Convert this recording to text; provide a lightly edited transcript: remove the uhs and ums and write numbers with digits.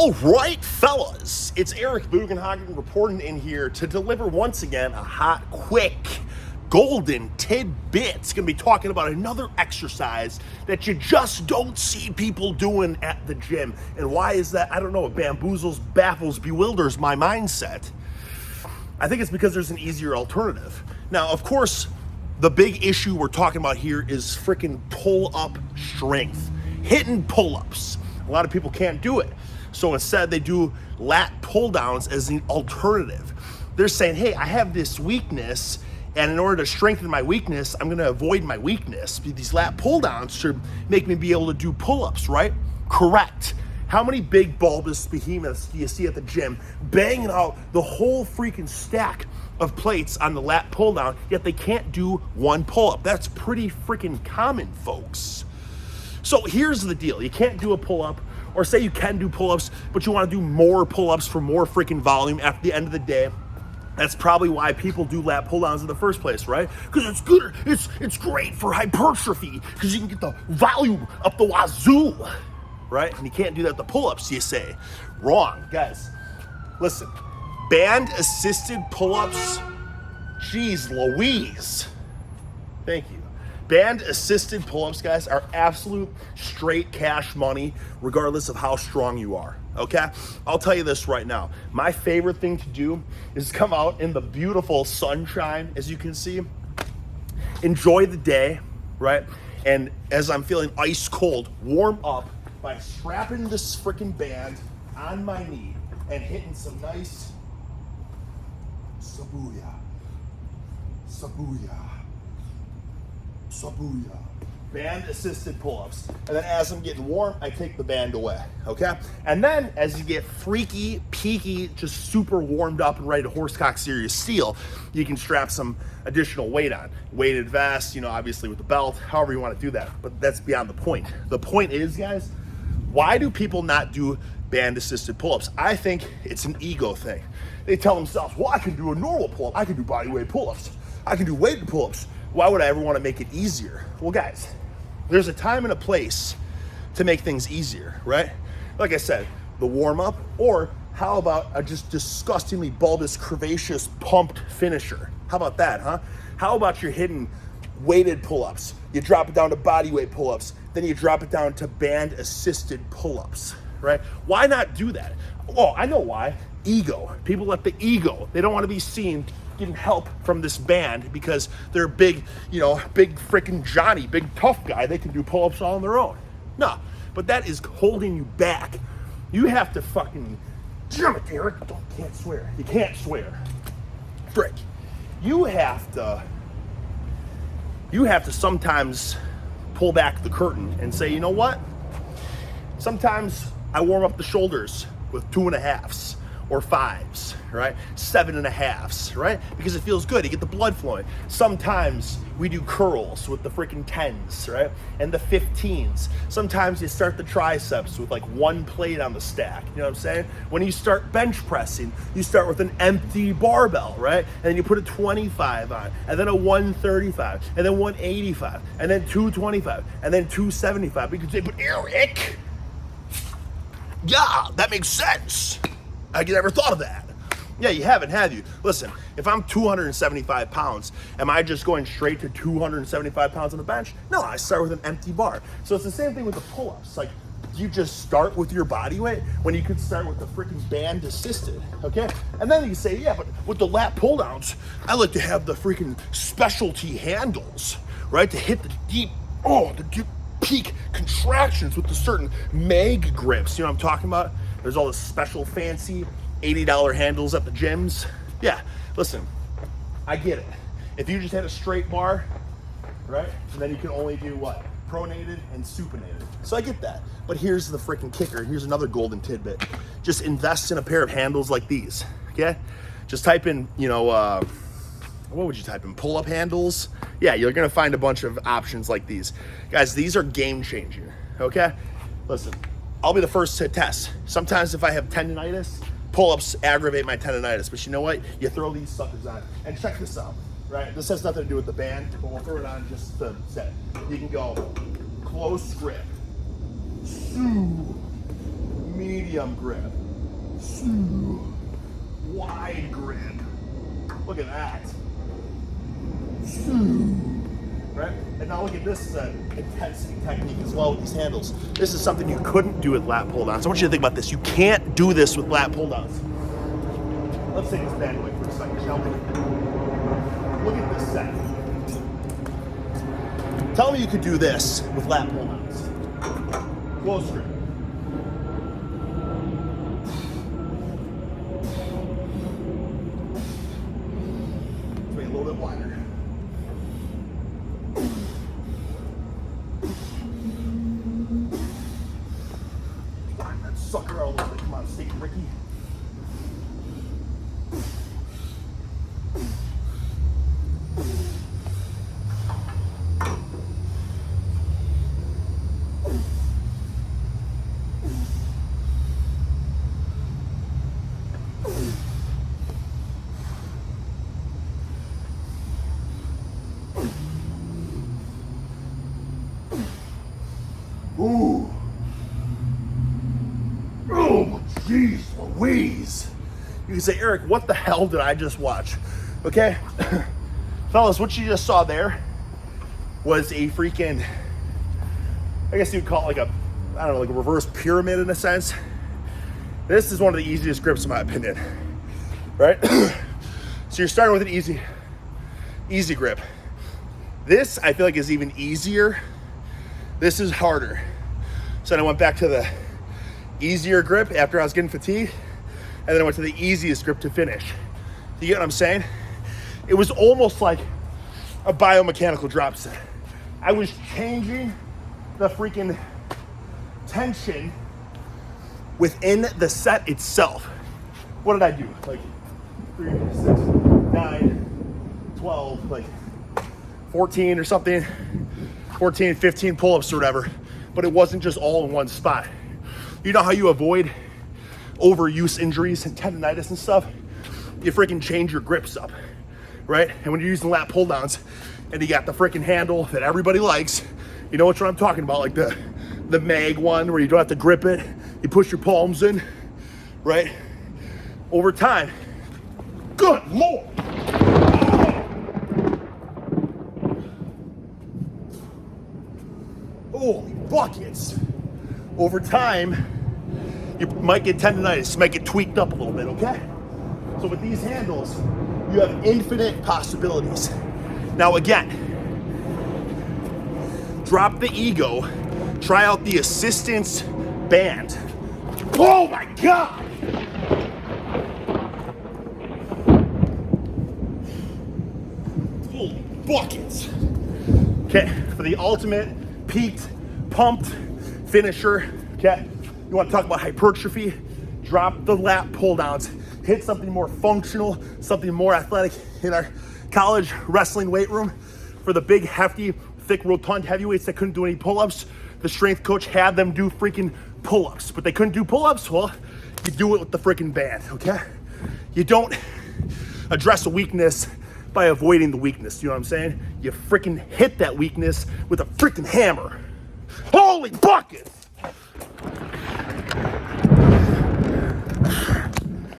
All right, fellas, it's Eric Bugenhagen reporting in here to deliver once again a hot, quick, golden tidbit. It's going to be talking about another exercise that you just don't see people doing at the gym. And why is that? I don't know. It bamboozles, baffles, bewilders my mindset. I think it's because there's an easier alternative. Now, of course, the big issue we're talking about here is freaking pull-up strength, hitting pull-ups. A lot of people can't do it. So instead, they do lat pull-downs as an alternative. They're saying, hey, I have this weakness, and in order to strengthen my weakness, I'm gonna avoid my weakness. These lat pull-downs should make me be able to do pull-ups, right? Correct. How many big bulbous behemoths do you see at the gym banging out the whole freaking stack of plates on the lat pull-down, yet they can't do one pull-up? That's pretty freaking common, folks. So here's the deal. You can't do a pull-up, or say you can do pull-ups, but you want to do more pull-ups for more freaking volume at the end of the day. That's probably why people do lat pull-downs in the first place, right? Because it's good. It's great for hypertrophy because you can get the volume up the wazoo, right? And you can't do that with the pull-ups, you say. Wrong, guys. Listen, band-assisted pull-ups, geez Louise. Thank you. Band-assisted pull-ups, guys, are absolute straight cash money, regardless of how strong you are, okay? I'll tell you this right now. My favorite thing to do is come out in the beautiful sunshine, as you can see, enjoy the day, right? And as I'm feeling ice cold, warm up by strapping this freaking band on my knee and hitting some nice Sabuya. Band-assisted pull-ups. And then as I'm getting warm, I take the band away, okay? And then as you get freaky, peaky, just super warmed up and ready to horsecock serious steel, you can strap some additional weight on. Weighted vest, obviously with the belt, however you want to do that. But that's beyond the point. The point is, guys, why do people not do band-assisted pull-ups? I think it's an ego thing. They tell themselves, well, I can do a normal pull-up. I can do bodyweight pull-ups. I can do weighted pull-ups. Why would I ever want to make it easier? Well, guys, there's a time and a place to make things easier, right? Like I said, the warm-up, or how about a just disgustingly bulbous, curvaceous, pumped finisher? How about that, huh? How about you're hitting weighted pull-ups? You drop it down to bodyweight pull-ups, then you drop it down to band-assisted pull-ups, right? Why not do that? Well, I know why. Ego. People let the ego. They don't want to be seen getting help from this band because they're big, big freaking Johnny, big tough guy. They can do pull-ups all on their own. No, but that is holding you back. You have to fucking, damn it, Derek, can't swear. You can't swear. Frick. You have to sometimes pull back the curtain and say, you know what? Sometimes I warm up the shoulders with 2.5s. Or 5s, right? 7.5s, right? Because it feels good. You get the blood flowing. Sometimes we do curls with the freaking 10s, right? And the 15s. Sometimes you start the triceps with like one plate on the stack. You know what I'm saying? When you start bench pressing, you start with an empty barbell, right? And then you put a 25 on, and then a 135, and then 185, and then 225, and then 275. Because they put Eric. Yeah, that makes sense. I never thought of that. Yeah, you haven't, have you? Listen, if I'm 275 pounds, am I just going straight to 275 pounds on the bench? No, I start with an empty bar. So it's the same thing with the pull-ups. Like, you just start with your body weight when you could start with the freaking band assisted, okay? And then you say, yeah, but with the lat pull-downs, I like to have the freaking specialty handles, right? To hit the deep peak contractions with the certain mag grips. You know what I'm talking about? There's all the special fancy $80 handles at the gyms. Yeah, listen, I get it. If you just had a straight bar, right, then you can only do what? Pronated and supinated. So I get that. But here's the freaking kicker. Here's another golden tidbit. Just invest in a pair of handles like these, okay? Just type in, what would you type in? Pull-up handles? Yeah, you're gonna find a bunch of options like these. Guys, these are game changing, okay? Listen, I'll be the first to test. Sometimes if I have tendonitis, pull-ups aggravate my tendonitis, but you know what? You throw these suckers on. And check this out, right? This has nothing to do with the band, but we'll throw it on just to set. You can go close grip, medium grip, wide grip. Look at that. Right? And now look at this intensity technique as well with these handles. This is something you couldn't do with lat pull downs. I want you to think about this. You can't do this with lat pull downs. Let's take this bad away for a second, shall we? Look at this set. Tell me you could do this with lat pull downs. Close grip. Let's make it a little bit wider. Find that sucker out a little bit. Come on, stick it, Ricky. Ooh. Oh, jeez Louise. You can say, Eric, what the hell did I just watch? Okay? Fellas, what you just saw there was a freaking, I guess you would call it like a, I don't know, like a reverse pyramid in a sense. This is one of the easiest grips in my opinion, right? So you're starting with an easy grip. This, I feel like, is even easier. This is harder. So then I went back to the easier grip after I was getting fatigued, and then I went to the easiest grip to finish. You get what I'm saying? It was almost like a biomechanical drop set. I was changing the freaking tension within the set itself. What did I do? Like 3, 6, 9, 12, like 14 or something. 14, 15 pull-ups or whatever, but it wasn't just all in one spot. You know how you avoid overuse injuries and tendonitis and stuff? You freaking change your grips up, right? And when you're using lat pull downs and you got the freaking handle that everybody likes, you know what I'm talking about, like the mag one where you don't have to grip it, you push your palms in, right? Over time, good Lord. Holy buckets. Over time, you might get tendonitis, you might get tweaked up a little bit, okay? So with these handles, you have infinite possibilities. Now again, drop the ego, try out the assistance band. Oh my God! Holy buckets. Okay, for the ultimate peaked, pumped finisher, okay? You wanna talk about hypertrophy? Drop the lat pull downs. Hit something more functional, something more athletic. In our college wrestling weight room, for the big, hefty, thick, rotund heavyweights that couldn't do any pull-ups, the strength coach had them do freaking pull-ups. But they couldn't do pull-ups, well, you do it with the freaking band, okay? You don't address a weakness by avoiding the weakness, you know what I'm saying? You freaking hit that weakness with a freaking hammer. Holy buckets!